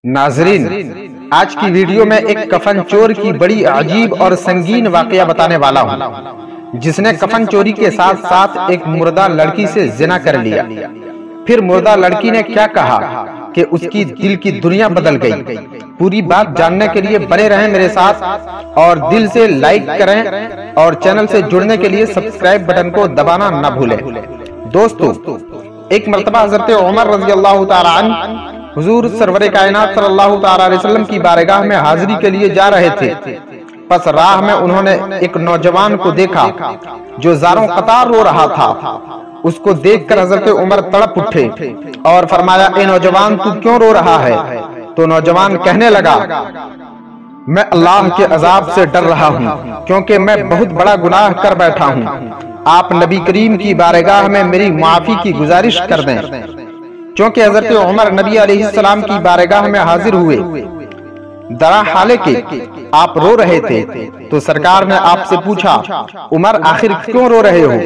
नाजरीन, आज की वीडियो में एक कफन चोर की बड़ी अजीब और संगीन वाकया बताने वाला हूँ, जिसने कफन चोरी के साथ साथ एक मुर्दा लड़की से जिना कर लिया। फिर मुर्दा लड़की ने क्या कहा कि उसकी दिल की दुनिया बदल गई। पूरी बात जानने के लिए बने रहें मेरे साथ और दिल से लाइक करें और चैनल से जुड़ने के लिए सब्सक्राइब बटन को दबाना न भूलें। दोस्तों, एक मर्तबा हजरत उमर रज़ी अल्लाह तआला अन्हु हुजूर सरवरे कायनात सल्लल्लाहु अलैहि वसल्लम की बारगाह में हाजिरी के लिए जा रहे थे। बस राह में उन्होंने एक नौजवान को देखा जो ज़ारों कतार रो रहा था। उसको देखकर हजरत उमर तड़प उठे और फरमाया, ए नौजवान, तू क्यों रो रहा है? तो नौजवान कहने लगा, मैं अल्लाह के अजाब से डर रहा हूँ क्योंकि मैं बहुत बड़ा गुनाह कर बैठा हूँ। आप नबी करीम की बारगाह में मेरी माफी की गुजारिश कर दें। क्योंकि हजरत उमर नबी अलैहिस्सलाम की बारगाह में हाजिर हुए, दरा हाले के आप रो रहे थे, तो सरकार ने आपसे पूछा, उमर आखिर क्यों रो रहे हो?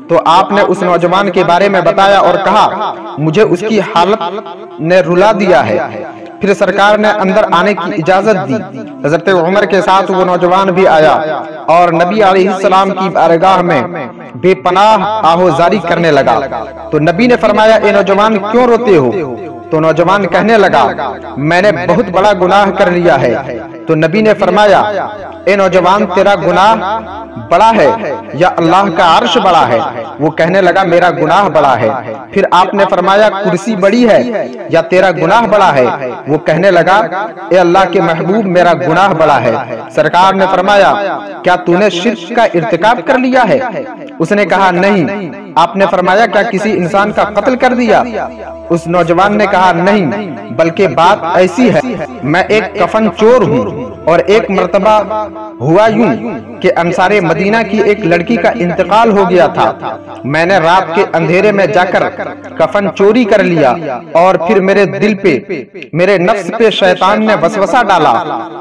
तो आपने उस नौजवान के बारे में बताया और कहा, मुझे उसकी हालत ने रुला दिया है। फिर सरकार ने अंदर आने की इजाजत दी। हजरत उमर के साथ वो नौजवान भी आया और नबी अलैहिस्सलाम की बारगाह में बेपनाह आहोजारी करने लगा। तो नबी ने फरमाया, ए नौजवान, क्यों रोते हो? तो नौजवान कहने लगा, मैंने बहुत बड़ा गुनाह कर लिया है। तो नबी ने फरमाया, ए नौजवान, तेरा गुनाह बड़ा है या अल्लाह का अर्श बड़ा है? वो कहने लगा, मेरा गुनाह बड़ा है। फिर आपने फरमाया, कुर्सी बड़ी है या तेरा गुनाह बड़ा है? वो कहने लगा, ए अल्लाह के महबूब, मेरा गुनाह बड़ा है। सरकार ने फरमाया, क्या तूने शिर्क का इर्तिकाब कर लिया है? उसने कहा, नहीं। आपने फरमाया, क्या किसी इंसान का कत्ल कर दिया? उस नौजवान ने कहा, नहीं, बल्कि बात ऐसी है, मैं एक कफन चोर हूँ और एक मर्तबा हुआ यूं कि अंसारे मदीना की एक लड़की का इंतकाल हो गया था। मैंने रात के अंधेरे में जाकर कफन चोरी कर लिया और फिर मेरे दिल पे, मेरे नफ्स पे शैतान ने वसवसा डाला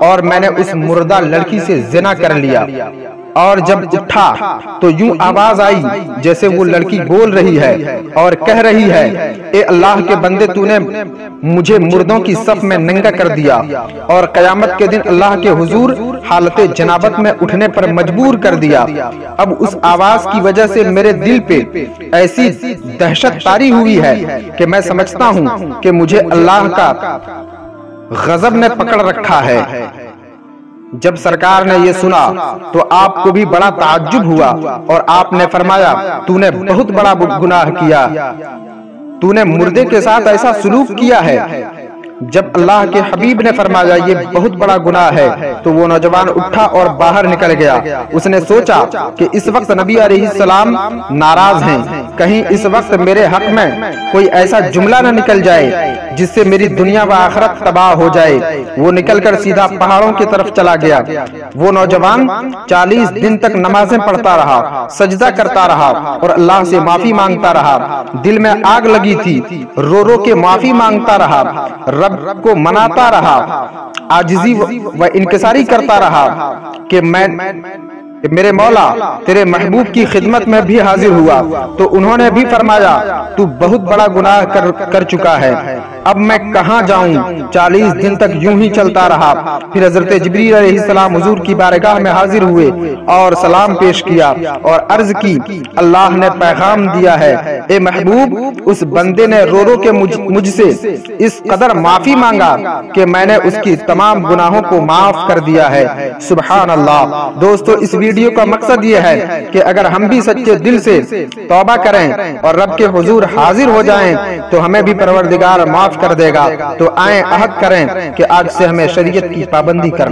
और मैंने उस मुर्दा लड़की से जिना कर लिया। और जब उठा तो यूं आवाज आई जैसे वो लड़की बोल रही है और कह रही है, ए अल्लाह के बंदे, तूने मुझे मुर्दों की सफ में नंगा कर दिया और कयामत के दिन अल्लाह के हुजूर हालते जनाबत में उठने पर मजबूर कर दिया। अब उस आवाज की वजह से मेरे दिल पे ऐसी दहशत तारी हुई है कि मैं समझता हूँ कि मुझे अल्लाह का गजब ने पकड़ रखा है। जब सरकार ने ये सुना तो आपको भी बड़ा ताज्जुब हुआ और आपने फरमाया, तूने बहुत बड़ा गुनाह किया, तूने मुर्दे के साथ ऐसा सलूक किया है। जब अल्लाह के हबीब ने फरमाया, ये बहुत बड़ा गुनाह है, तो वो नौजवान उठा और बाहर निकल गया। उसने सोचा कि इस वक्त नबी अलैहिस्सलाम नाराज हैं, कहीं इस वक्त मेरे हक में कोई ऐसा जुमला न निकल जाए जिससे मेरी दुनिया व आखिरत तबाह हो जाए। वो निकलकर सीधा पहाड़ों की तरफ चला गया। वो नौजवान 40 दिन तक नमाजें पढ़ता रहा, सजदा करता रहा और अल्लाह से माफी मांगता रहा। दिल में आग लगी थी, रो रो के माफी मांगता रहा, रब को मनाता रहा, आजिज़ी व इनकिसारी करता रहा कि मेरे मौला, तेरे महबूब की खिदमत में भी हाजिर हुआ तो उन्होंने भी फरमाया, तू बहुत बड़ा गुनाह कर चुका है, अब मैं कहाँ जाऊं? 40 दिन तक यूं ही चलता रहा। फिर हजरत जिब्रील अलैहिस्सलाम हुजूर की बारगाह में हाजिर हुए और सलाम पेश किया और अर्ज की, अल्लाह ने पैगाम दिया है, ए महबूब, उस बंदे ने रो रो के मुझसे इस कदर माफी मांगा कि मैंने उसकी तमाम गुनाहों को माफ कर दिया है। सुभान अल्लाह। दोस्तों, इस वीडियो का मकसद ये है कि अगर हम भी सच्चे दिल से तौबा करें और रब के हुजूर हाजिर हो जाएं तो हमें भी परवरदिगार माफ कर देगा। तो आए अहद करें कि आज से हमें शरीयत की पाबंदी करना